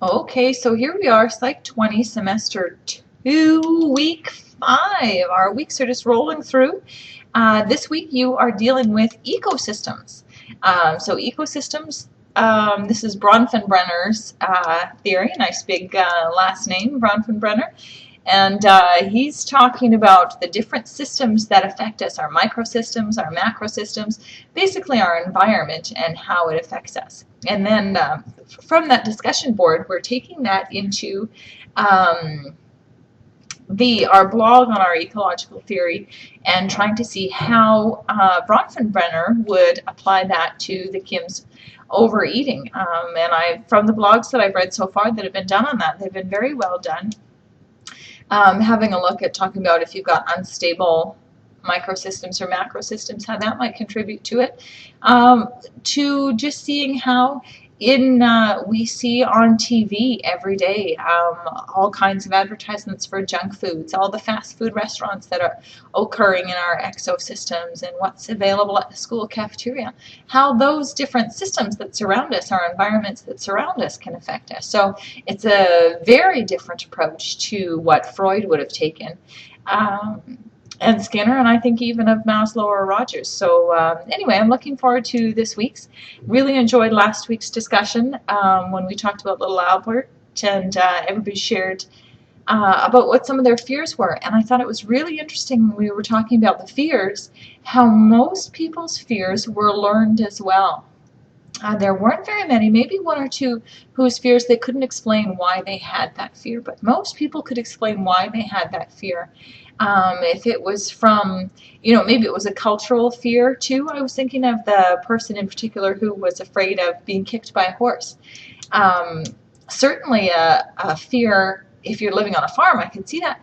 Okay, so here we are, Psych 20, Semester 2, Week 5. Our weeks are just rolling through. This week you are dealing with ecosystems. So ecosystems, this is Bronfenbrenner's theory, nice big last name, Bronfenbrenner. And he's talking about the different systems that affect us, our microsystems, our macrosystems, basically our environment and how it affects us. And then from that discussion board, we're taking that into our blog on our ecological theory and trying to see how Bronfenbrenner would apply that to the Kim's overeating. And from the blogs that I've read so far that have been done on that, they've been very well done. Having a look at talking about if you've got unstable microsystems or macrosystems, how that might contribute to it, to just seeing how we see on TV every day all kinds of advertisements for junk foods, all the fast food restaurants that are occurring in our exosystems and what's available at the school cafeteria, how those different systems that surround us, our environments that surround us, can affect us. So it's a very different approach to what Freud would have taken. And Skinner, and I think even of Maslow or Rogers. So anyway, I'm looking forward to this week's. Really enjoyed last week's discussion when we talked about little Albert, and everybody shared about what some of their fears were. And I thought it was really interesting when we were talking about the fears, how most people's fears were learned as well. There weren't very many, maybe one or two whose fears they couldn't explain why they had that fear, but most people could explain why they had that fear. If it was from, maybe it was a cultural fear too. I was thinking of the person in particular who was afraid of being kicked by a horse. Certainly a fear if you're living on a farm, I can see that.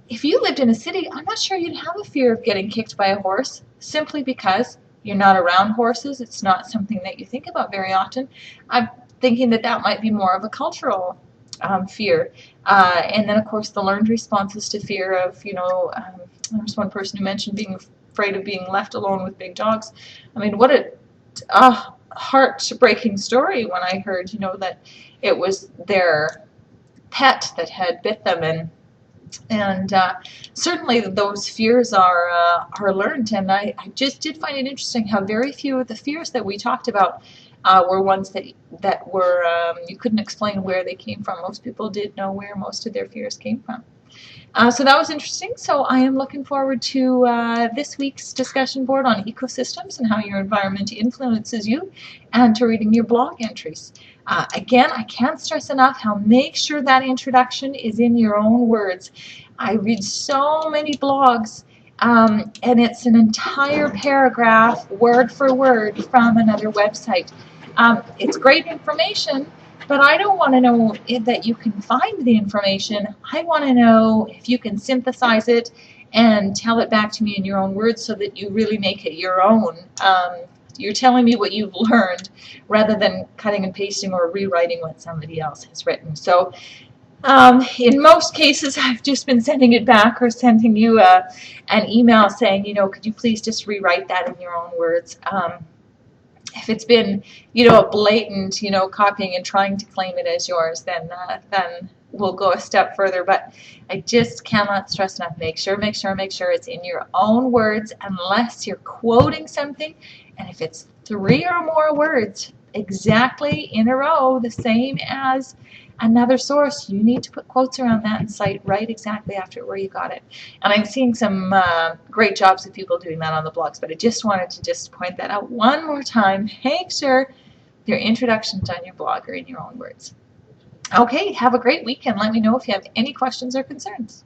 If you lived in a city, I'm not sure you'd have a fear of getting kicked by a horse, simply because you're not around horses. It's not something that you think about very often. I'm thinking that that might be more of a cultural fear. And then, of course, the learned responses to fear of, there's one person who mentioned being afraid of being left alone with big dogs. I mean, what a heartbreaking story when I heard, that it was their pet that had bit them, and certainly those fears are learned. And I just did find it interesting how very few of the fears that we talked about were ones that were you couldn't explain where they came from. Most people did know where most of their fears came from. So that was interesting. So I am looking forward to this week's discussion board on ecosystems and how your environment influences you, and to reading your blog entries. Again, I can't stress enough how make sure that introduction is in your own words. I read so many blogs, and it's an entire paragraph, word for word, from another website. It's great information, but I don't want to know that you can find the information. I want to know if you can synthesize it and tell it back to me in your own words so that you really make it your own. You're telling me what you've learned rather than cutting and pasting or rewriting what somebody else has written. So in most cases, I've just been sending it back or sending you an email saying, could you please just rewrite that in your own words. If it's been, a blatant, copying and trying to claim it as yours, then we'll go a step further. But I just cannot stress enough, make sure it's in your own words, unless you're quoting something. And if it's 3 or more words exactly in a row, the same as another source, you need to put quotes around that and cite right exactly after where you got it. And I'm seeing some great jobs of people doing that on the blogs, but I just wanted to just point that out one more time. Make sure your introductions on your blog are in your own words. Okay, have a great weekend. Let me know if you have any questions or concerns.